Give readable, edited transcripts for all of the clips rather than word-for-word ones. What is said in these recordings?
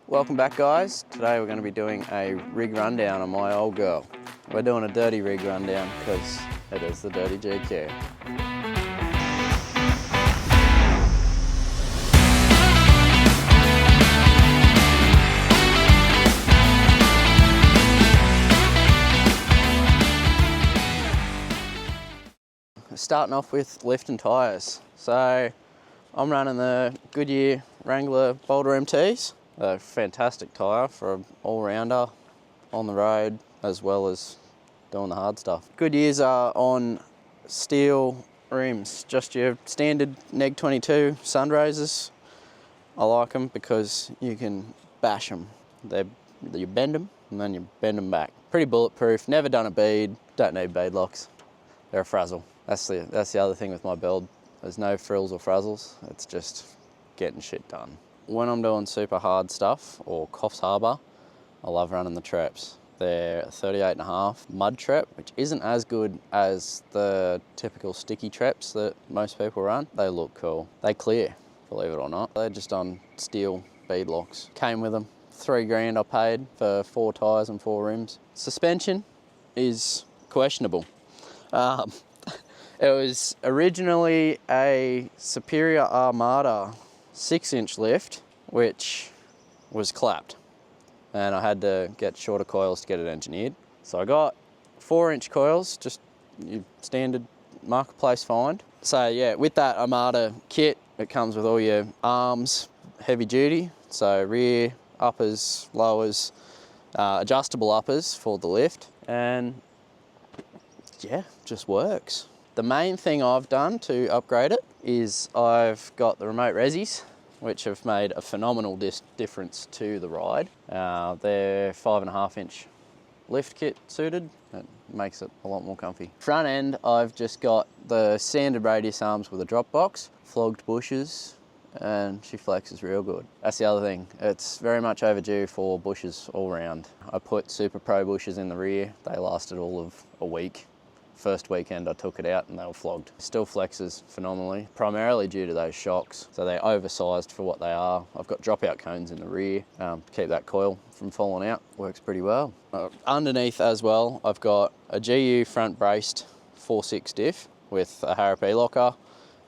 Welcome back, guys. Today we're going to be doing a rig rundown on my old girl. We're doing a dirty rig rundown because it is the Dirty GQ. Starting off with lift and tyres. So I'm running the Goodyear Wrangler Boulder MTs. A fantastic tyre for an all-rounder on the road as well as doing the hard stuff. Goodyears are on steel rims, just your standard Neg 22 Sundraisers. I like them because you can bash them. You bend them and then you bend them back. Pretty bulletproof, never done a bead, don't need bead locks. They're a frazzle. That's the other thing with my build. There's no frills or frazzles, it's just getting shit done. When I'm doing super hard stuff, or Coffs Harbour, I love running the traps. They're 38.5 mud trap, which isn't as good as the typical sticky traps that most people run. They look cool. They clear, believe it or not. They're just on steel bead locks. Came with them. $3,000 I paid for 4 tyres and 4 rims. Suspension is questionable. It was originally a Superior Armada 6-inch lift, which was clapped. And I had to get shorter coils to get it engineered. So I got 4-inch coils, just your standard marketplace find. So yeah, with that Armada kit, it comes with all your arms, heavy duty. So rear, uppers, lowers, adjustable uppers for the lift. And yeah, just works. The main thing I've done to upgrade it is I've got the remote resis, which have made a phenomenal difference to the ride. They're 5.5-inch lift kit suited. It makes it a lot more comfy. Front end, I've just got the sanded radius arms with a drop box, flogged bushes, and she flexes real good. That's the other thing. It's very much overdue for bushes all round. I put Super Pro bushes in the rear. They lasted all of a week. First weekend I took it out and they were flogged. Still flexes phenomenally, primarily due to those shocks. So they're oversized for what they are. I've got dropout cones in the rear to keep that coil from falling out. Works pretty well. Underneath as well, I've got a GU front braced 4.6 diff with a Harrop locker,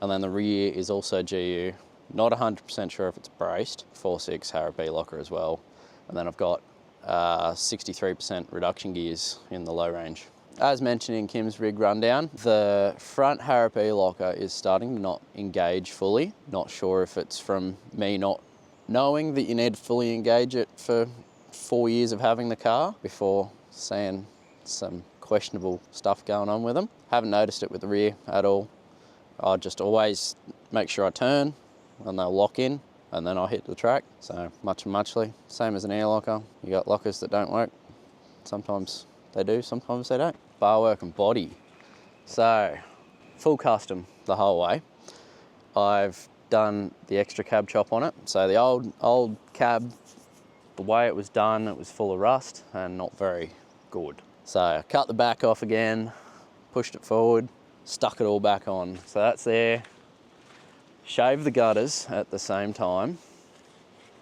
and then the rear is also GU. Not 100% sure if it's braced, 4.6 Harrop locker as well. And then I've got 63% reduction gears in the low range. As mentioned in Kim's rig rundown, the front Harrop locker is starting to not engage fully. Not sure if it's from me not knowing that you need to fully engage it for 4 years of having the car before seeing some questionable stuff going on with them. Haven't noticed it with the rear at all. I just always make sure I turn and they'll lock in and then I'll hit the track. So muchly, same as an air locker. You got lockers that don't work. Sometimes they do, sometimes they don't. Barwork and body. So, full custom the whole way. I've done the extra cab chop on it. So the old cab, the way it was done, it was full of rust and not very good. So I cut the back off again, pushed it forward, stuck it all back on. So that's there. Shaved the gutters at the same time.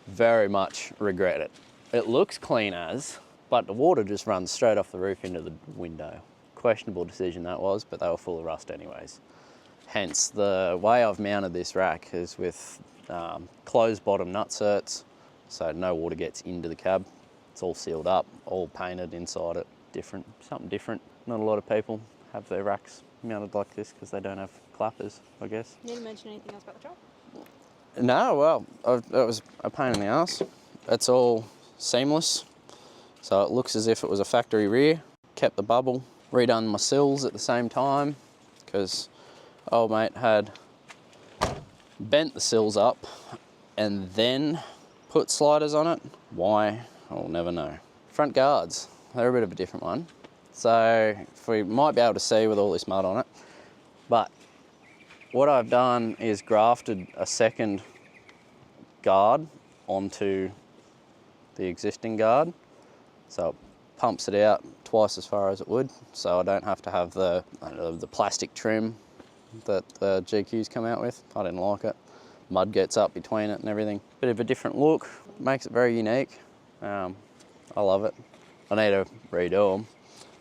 Very much regret it. It looks clean as, but the water just runs straight off the roof into the window. Questionable decision that was, but they were full of rust anyways. Hence, the way I've mounted this rack is with closed bottom nutserts, so no water gets into the cab. It's all sealed up, all painted inside it. Something different. Not a lot of people have their racks mounted like this because they don't have clappers, I guess. You didn't mention anything else about the truck? No, well, that was a pain in the ass. It's all seamless. So it looks as if it was a factory rear. Kept the bubble, redone my sills at the same time because old mate had bent the sills up and then put sliders on it. Why? I'll never know. Front guards, they're a bit of a different one. So we might be able to see with all this mud on it, but what I've done is grafted a second guard onto the existing guard. So it pumps it out twice as far as it would, so I don't have to have the plastic trim that the GQs come out with. I didn't like it. mud gets up between it and everything. Bit of a different look, makes it very unique. I love it. I need to redo them.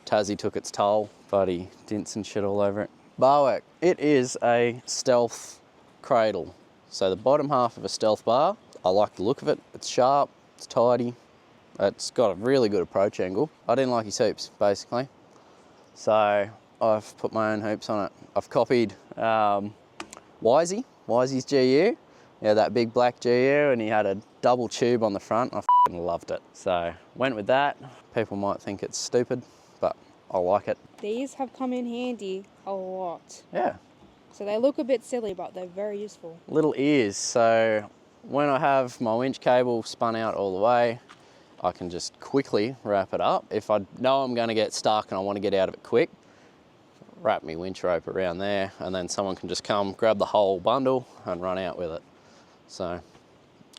Tassie took its toll, buddy, dints and shit all over it. Barwork, it is a stealth cradle. So the bottom half of a stealth bar, I like the look of it. It's sharp, it's tidy, it's got a really good approach angle. I didn't like his hoops, basically. So I've put my own hoops on it. I've copied Wisey's GU. Yeah, that big black GU, and he had a double tube on the front. I f***ing loved it. So went with that. People might think it's stupid, but I like it. These have come in handy a lot. Yeah. So they look a bit silly, but they're very useful. Little ears, so when I have my winch cable spun out all the way, I can just quickly wrap it up. If I know I'm going to get stuck and I want to get out of it quick, wrap my winch rope around there, and then someone can just come grab the whole bundle and run out with it. So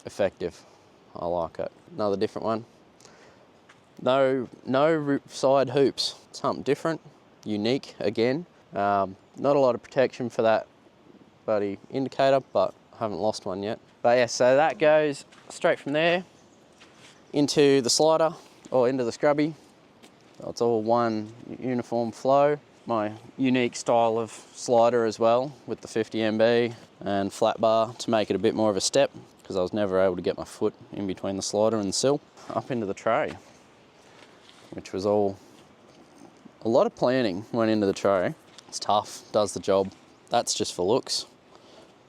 effective. I like it. Another different one. No side hoops. Something different, unique again. Not a lot of protection for that bloody indicator, but I haven't lost one yet. But yeah, so that goes straight from there into the slider or into the scrubby. So it's all one uniform flow. My unique style of slider as well, with the 50 MB and flat bar to make it a bit more of a step, because I was never able to get my foot in between the slider and the sill. Up into the tray, which was all, a lot of planning went into the tray. It's tough, does the job. That's just for looks.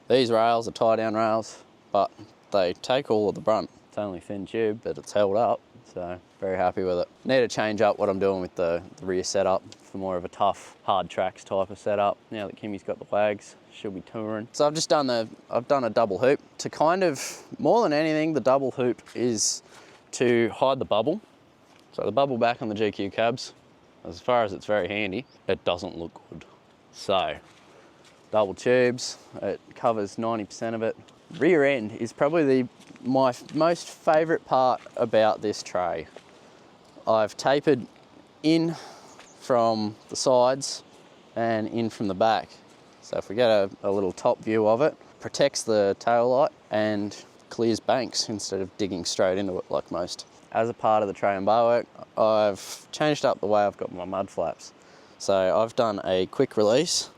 These rails are tie down rails, but they take all of the brunt. It's only thin tube, but it's held up, so very happy with it. Need to change up what I'm doing with the rear setup for more of a tough, hard tracks type of setup. Now that Kimmy's got the wags, she'll be touring. So I've just done I've done a double hoop to kind of, more than anything, the double hoop is to hide the bubble. So the bubble back on the GQ cabs, as far as it's very handy, it doesn't look good. So double tubes, it covers 90% of it. Rear end is probably my most favourite part about this tray. I've tapered in from the sides and in from the back. So if we get a little top view of it, protects the tail light and clears banks instead of digging straight into it like most. As a part of the tray and Barwork, I've changed up the way I've got my mud flaps. So I've done a quick release.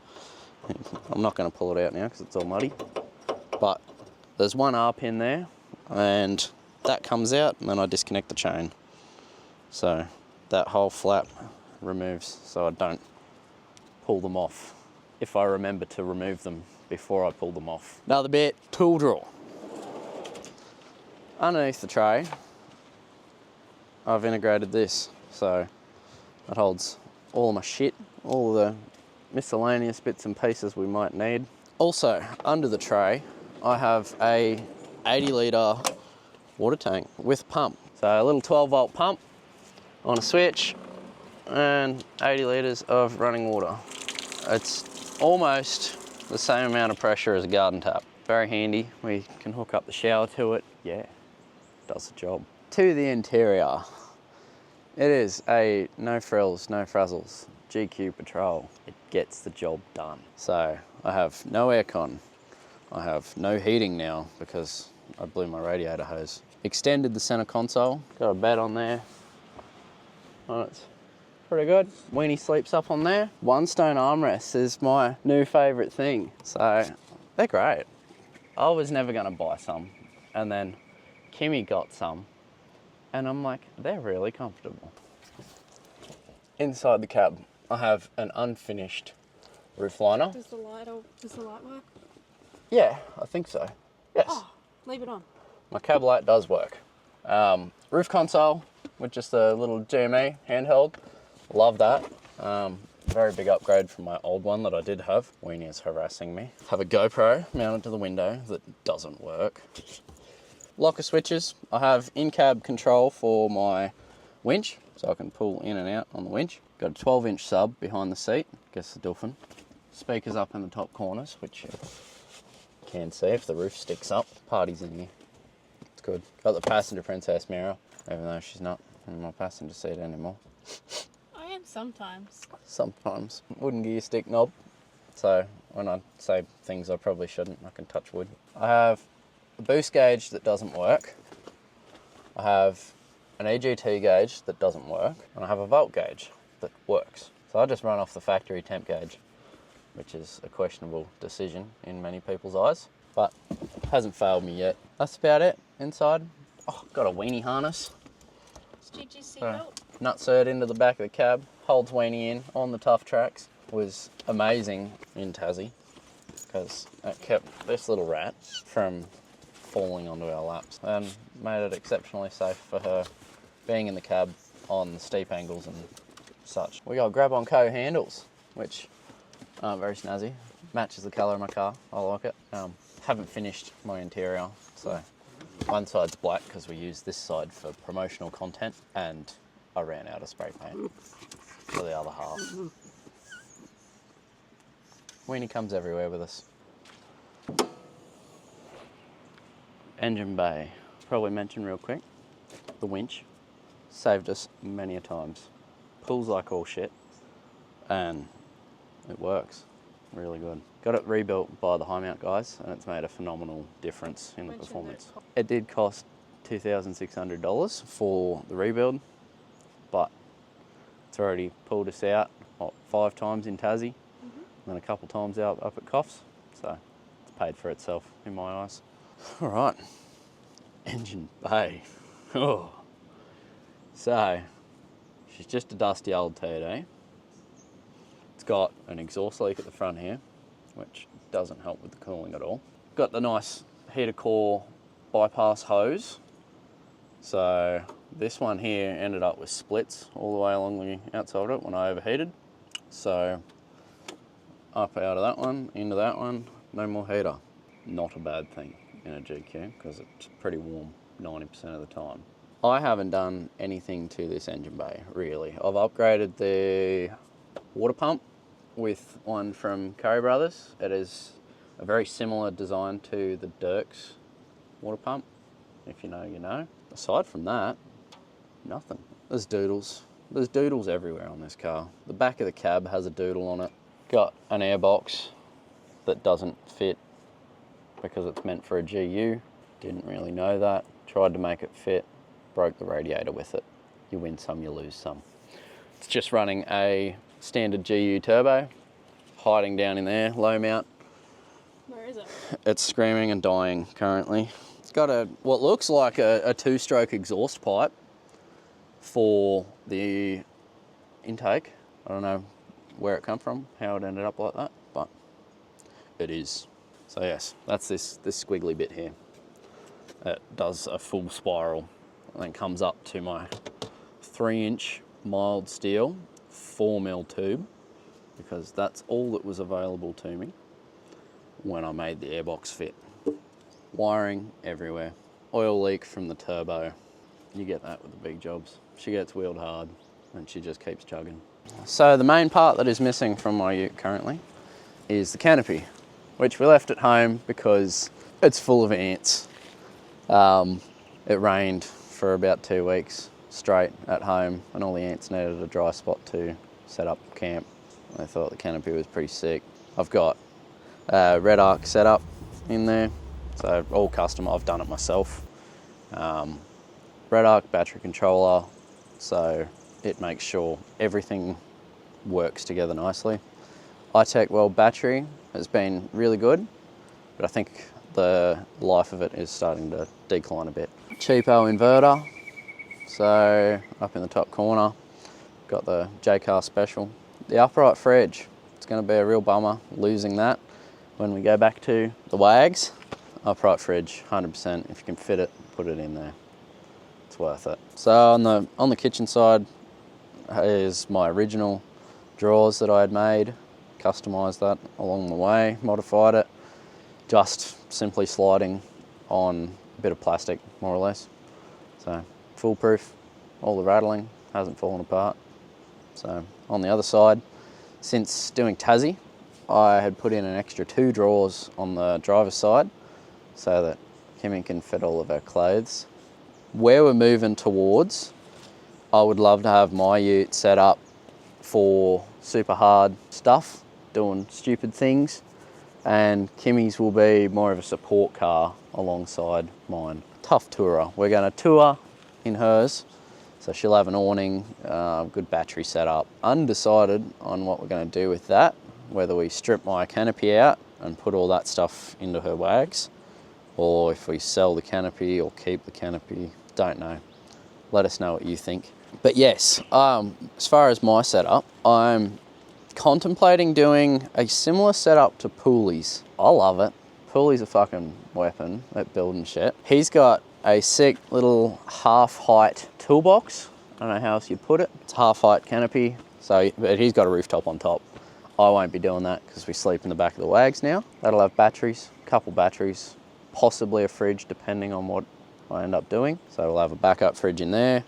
I'm not going to pull it out now because it's all muddy, but there's one R pin there and that comes out, and then I disconnect the chain. So that whole flap removes, so I don't pull them off, if I remember to remove them before I pull them off. Another bit, tool drawer. Underneath the tray, I've integrated this, so it holds all of my shit, all the miscellaneous bits and pieces we might need. Also, under the tray, I have a 80 litre water tank with pump. So a little 12 volt pump on a switch and 80 litres of running water. It's almost the same amount of pressure as a garden tap. Very handy. We can hook up the shower to it. Yeah, does the job. To the interior. It is a no frills, no frazzles GQ Patrol. It gets the job done. So I have no aircon. I have no heating now because I blew my radiator hose. Extended the center console. Got a bed on there. Oh, it's pretty good. Weenie sleeps up on there. One stone armrest is my new favorite thing. So they're great. I was never gonna buy some, and then Kimmy got some, and I'm like, they're really comfortable. Inside the cab, I have an unfinished roof liner. Does the light work? Yeah, I think so. Yes. Oh, leave it on. My cab light does work. Roof console with just a little GME handheld. Love that. Very big upgrade from my old one that I did have. Weenie is harassing me. Have a GoPro mounted to the window that doesn't work. Locker switches. I have in-cab control for my winch, so I can pull in and out on the winch. Got a 12-inch sub behind the seat. Guess the dolphin. Speakers up in the top corners, which you can see if the roof sticks up. Party's in here. It's good. Got the passenger princess mirror, even though she's not in my passenger seat anymore. I am sometimes. Sometimes. Wooden gear stick knob. So when I say things I probably shouldn't, I can touch wood. I have a boost gauge that doesn't work. I have an EGT gauge that doesn't work. And I have a volt gauge that works. So I just run off the factory temp gauge, which is a questionable decision in many people's eyes, but hasn't failed me yet. That's about it inside. Oh, got a weenie harness. GG seatbelt. Nutsert into the back of the cab, holds weenie in on the tough tracks. Was amazing in Tassie because it kept this little rat from falling onto our laps and made it exceptionally safe for her being in the cab on the steep angles and such. We got grab-on-co handles, which aren't very snazzy. Matches the colour of my car. I like it. Haven't finished my interior, so one side's black because we use this side for promotional content, and I ran out of spray paint for the other half. Weenie comes everywhere with us. Engine bay. Probably mention real quick. The winch saved us many a times. Pulls like all shit, and it works really good. Got it rebuilt by the high mount guys, and it's made a phenomenal difference in the performance. It did cost $2,600 for the rebuild, but it's already pulled us out 5 times in Tassie, and a couple times out up at Coffs, so it's paid for itself in my eyes. All right, engine bay. Oh, so she's just a dusty old TD. It's got an exhaust leak at the front here, which doesn't help with the cooling at all. Got the nice heater core bypass hose. So this one here ended up with splits all the way along the outside of it when I overheated. So up out of that one, into that one, no more heater. Not a bad thing in a GQ because it's pretty warm 90% of the time. I haven't done anything to this engine bay, really. I've upgraded the water pump with one from Curry Brothers. It is a very similar design to the Dirk's water pump. If you know, you know. Aside from that, nothing. There's doodles. There's doodles everywhere on this car. The back of the cab has a doodle on it. Got an airbox that doesn't fit because it's meant for a GU. Didn't really know that. Tried to make it fit. Broke the radiator with it. You win some, you lose some. It's just running a standard GU turbo, hiding down in there, low mount. Where is it? It's screaming and dying currently. It's got what looks like a 2-stroke exhaust pipe for the intake. I don't know where it come from, how it ended up like that, but it is. So yes, that's this squiggly bit here. It does a full spiral and then comes up to my 3-inch mild steel 4mm tube, because that's all that was available to me when I made the airbox fit. Wiring everywhere. Oil leak from the turbo. You get that with the big jobs. She gets wheeled hard and she just keeps chugging. So the main part that is missing from my ute currently is the canopy, which we left at home because it's full of ants. It rained for about 2 weeks straight at home, and all the ants needed a dry spot to set up camp. I thought the canopy was pretty sick. I've got a red arc setup in there, so all custom. I've done it myself. Red arc battery controller, so it makes sure everything works together nicely. iTech World battery has been really good, but I think the life of it is starting to decline a bit. Cheapo inverter, so up in the top corner, got the JCar Special. The upright fridge, it's going to be a real bummer losing that when we go back to the WAGs. Upright fridge, 100%. If you can fit it, put it in there. It's worth it. So on the kitchen side is my original drawers that I had made. Customised that along the way, modified it. Just simply sliding on a bit of plastic, more or less. So foolproof, all the rattling hasn't fallen apart. So on the other side, since doing Tassie, I had put in an extra 2 drawers on the driver's side so that Kimmy can fit all of our clothes. Where we're moving towards, I would love to have my ute set up for super hard stuff, doing stupid things. And Kimmy's will be more of a support car alongside mine. Tough tourer. We're going to tour in hers, so she'll have an awning, good battery setup. Undecided on what we're going to do with that, whether we strip my Canopy out and put all that stuff into her wags, or if we sell the Canopy or keep the Canopy, don't know. Let us know what you think. But yes, as far as my setup, I'm contemplating doing a similar setup to Pooley's. I love it. Pooley's a fucking weapon at building shit. He's got a sick little half-height toolbox. I don't know how else you'd put it. It's a half-height canopy, but he's got a rooftop on top. I won't be doing that because we sleep in the back of the wags now. That'll have batteries, a couple batteries, possibly a fridge depending on what I end up doing. So we'll have a backup fridge in there.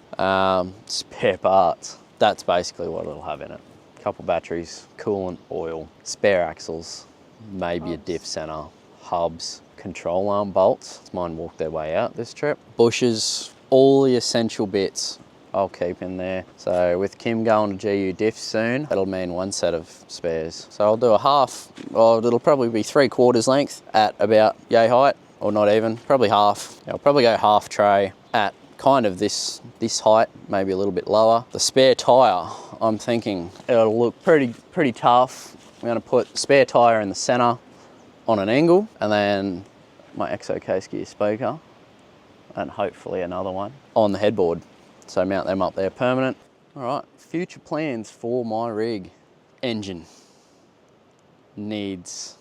Spare parts. That's basically what it'll have in it. Couple batteries, coolant, oil, spare axles, maybe a diff center, hubs, control arm bolts. Mine walked their way out this trip. Bushes, all the essential bits I'll keep in there. So with Kim going to GU diff soon, that'll mean one set of spares. So I'll do a half, or it'll probably be 3/4 length at about yay height, or not even, probably half. I'll probably go half tray at kind of this height, maybe a little bit lower. The spare tyre, I'm thinking it'll look pretty tough. I'm gonna put spare tyre in the center on an angle, and then my EXO case gear speaker, and hopefully another one on the headboard. So mount them up there permanent. All right, future plans for my rig. Engine needs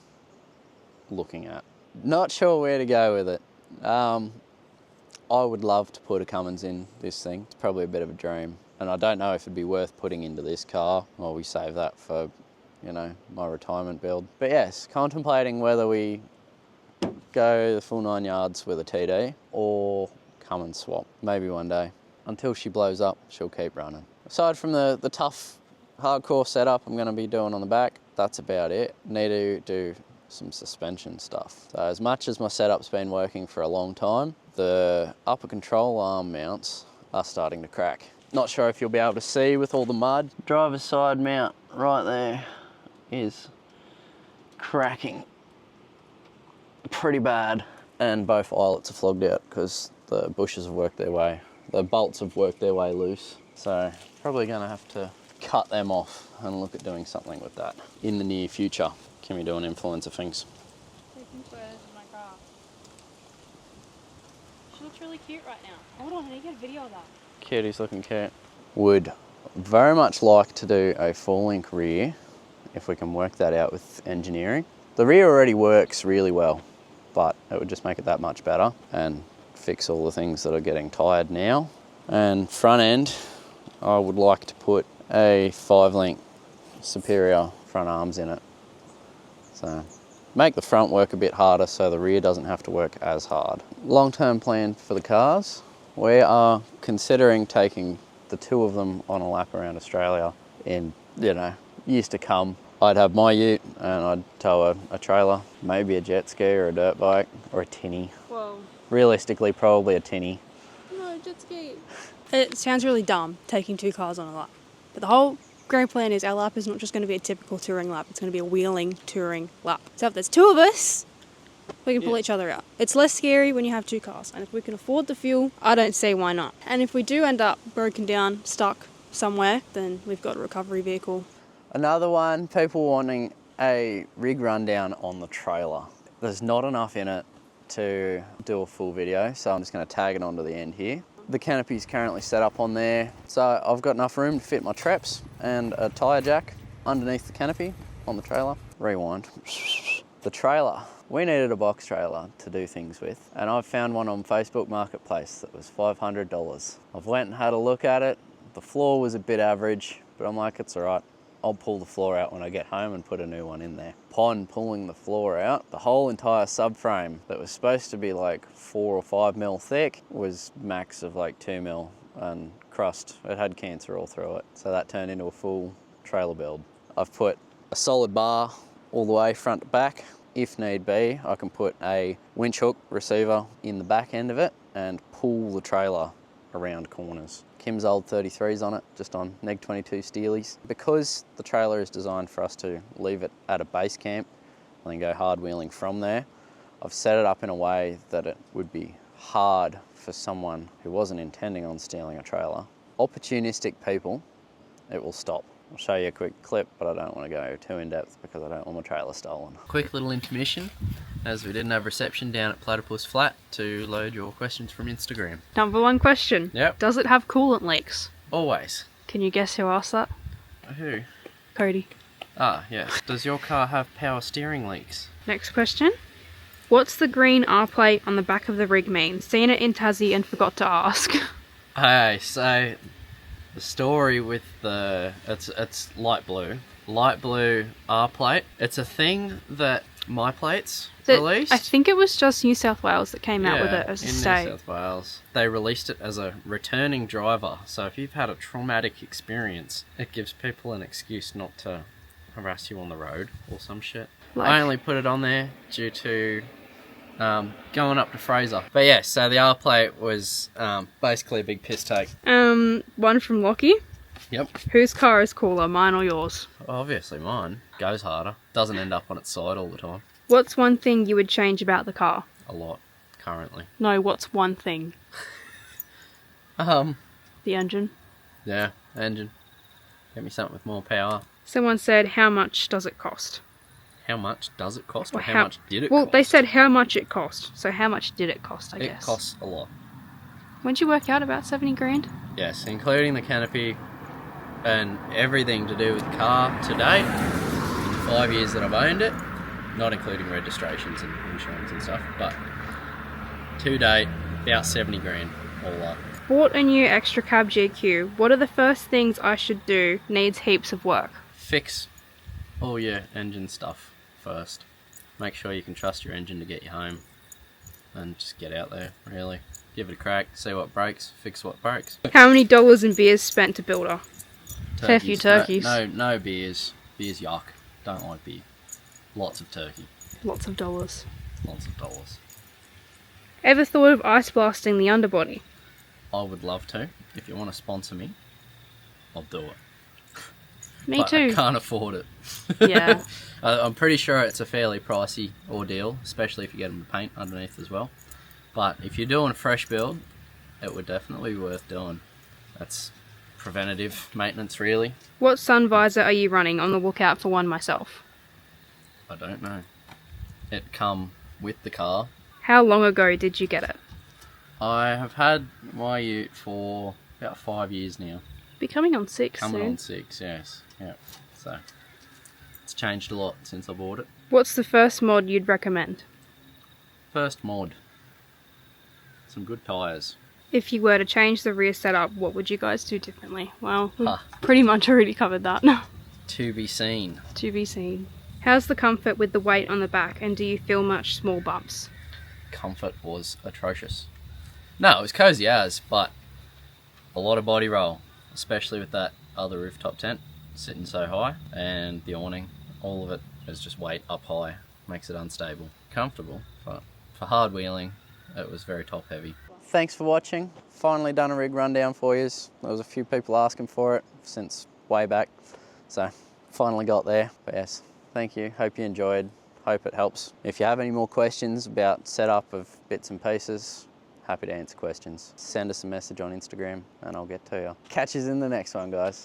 looking at. Not sure where to go with it. I would love to put a Cummins in this thing. It's probably a bit of a dream. And I don't know if it'd be worth putting into this car, or we save that for, you know, my retirement build. But yes, contemplating whether we go the full 9 yards with a TD or Cummins swap. Maybe one day. Until she blows up, she'll keep running. Aside from the tough, hardcore setup I'm gonna be doing on the back, that's about it. Need to do some suspension stuff. So as much as my setup's been working for a long time, the upper control arm mounts are starting to crack. Not sure if you'll be able to see with all the mud. Driver's side mount right there is cracking pretty bad. And both eyelets are flogged out because the bushes have worked their way. The bolts have worked their way loose. So probably gonna have to cut them off and look at doing something with that in the near future. Can we do an influencer things? Taking photos of my car. She looks really cute right now. Hold on, I need to get a video of that. Cutie's looking cute. Would very much like to do a full link rear if we can work that out with engineering. The rear already works really well, but it would just make it that much better and fix all the things that are getting tired now. And front end, I would like to put a 5-link superior front arms in it. So make the front work a bit harder so the rear doesn't have to work as hard. Long-term plan for the cars, we are considering taking the two of them on a lap around Australia in, you know, years to come. I'd have my ute and I'd tow a trailer, maybe a jet ski or a dirt bike or a tinny. Whoa. Realistically, probably a tinny. No, jet ski. It sounds really dumb, taking two cars on a lap. But the whole grand plan is our lap is not just going to be a typical touring lap, it's going to be a wheeling touring lap. So if there's two of us, we can pull each other out. It's less scary when you have two cars. And if we can afford the fuel, I don't see why not. And if we do end up broken down, stuck somewhere, then we've got a recovery vehicle. Another one, people wanting a rig rundown on the trailer. There's not enough in it to do a full video, so I'm just going to tag it onto the end here. The canopy is currently set up on there, so I've got enough room to fit my traps and a tyre jack underneath the canopy on the trailer. Rewind. The trailer. We needed a box trailer to do things with, and I've found one on Facebook Marketplace that was $500. I've went and had a look at it. The floor was a bit average, but I'm like, it's all right. I'll pull the floor out when I get home and put a new one in there. Upon pulling the floor out, the whole entire subframe that was supposed to be like 4 or 5 mil thick was max of like 2 mil and crust. It had cancer all through it. So that turned into a full trailer build. I've put a solid bar all the way front to back. If need be, I can put a winch hook receiver in the back end of it and pull the trailer around corners. Kim's old 33's on it, just on neg 22 steelies. Because the trailer is designed for us to leave it at a base camp and then go hard wheeling from there, I've set it up in a way that it would be hard for someone who wasn't intending on stealing a trailer. Opportunistic people, it will stop. I'll show you a quick clip, but I don't want to go too in depth because I don't want my trailer stolen. Quick little intermission, as we didn't have reception down at Platypus Flat, to load your questions from Instagram. Number one question. Yep. Does it have coolant leaks? Always. Can you guess who asked that? Who? Cody. Ah, yes. Does your car have power steering leaks? Next question. What's the green R plate on the back of the rig mean? Seen it in Tassie and forgot to ask. Okay, so the story with it's light blue R plate. It's a thing that My Plates released. I think it was just New South Wales that came out with it as a state. In New South Wales. They released it as a returning driver. So if you've had a traumatic experience, it gives people an excuse not to harass you on the road or some shit. I only put it on there due to going up to Fraser. But yeah, so the R plate was basically a big piss take. One from Lockie. Yep. Whose car is cooler, mine or yours? Obviously mine. Goes harder. Doesn't end up on its side all the time. What's one thing you would change about the car? A lot, currently. No, what's one thing? The engine. Yeah, engine. Get me something with more power. Someone said, how much does it cost? How much does it cost, or Well, how much did it cost? Well, they said how much it cost, so how much did it cost, I guess? It costs a lot. When'd you work out about 70 grand? Yes, including the canopy and everything to do with the car to date, in the 5 years that I've owned it, not including registrations and insurance and stuff, but to date, about 70 grand all up. Bought a new extra cab GQ. What are the first things I should do? Needs heaps of work. Fix all your engine stuff first. Make sure you can trust your engine to get you home and just get out there, really. Give it a crack, see what breaks, fix what breaks. How many dollars in beers spent to build her? Fair few turkeys. No beers. Beer's yuck. Don't like beer. Lots of turkey. Lots of dollars. Lots of dollars. Ever thought of ice blasting the underbody? I would love to. If you want to sponsor me, I'll do it. Me but too. I can't afford it. Yeah. I'm pretty sure it's a fairly pricey ordeal, especially if you get them to paint underneath as well. But if you're doing a fresh build, it would definitely be worth doing. That's preventative maintenance, really. What sun visor are you running? On the lookout for one myself. I don't know. It come with the car. How long ago did you get it? I have had my ute for about 5 years now. Be coming on 6 Coming soon. on 6, yes. Yeah. So it's changed a lot since I bought it. What's the first mod you'd recommend? First mod. Some good tyres. If you were to change the rear setup, what would you guys do differently? Well, we've pretty much already covered that. To be seen. To be seen. How's the comfort with the weight on the back, and do you feel much small bumps? Comfort was atrocious. No, it was cozy as, but a lot of body roll, especially with that other rooftop tent sitting so high, and the awning, all of it is just weight up high, makes it unstable. Comfortable, but for hard wheeling, it was very top heavy. Thanks for watching. Finally done a rig rundown for you. There was a few people asking for it since way back, so finally got there. But yes, thank you. Hope you enjoyed. Hope it helps. If you have any more questions about setup of bits and pieces, happy to answer questions. Send us a message on Instagram and I'll get to you. Catch you in the next one, guys.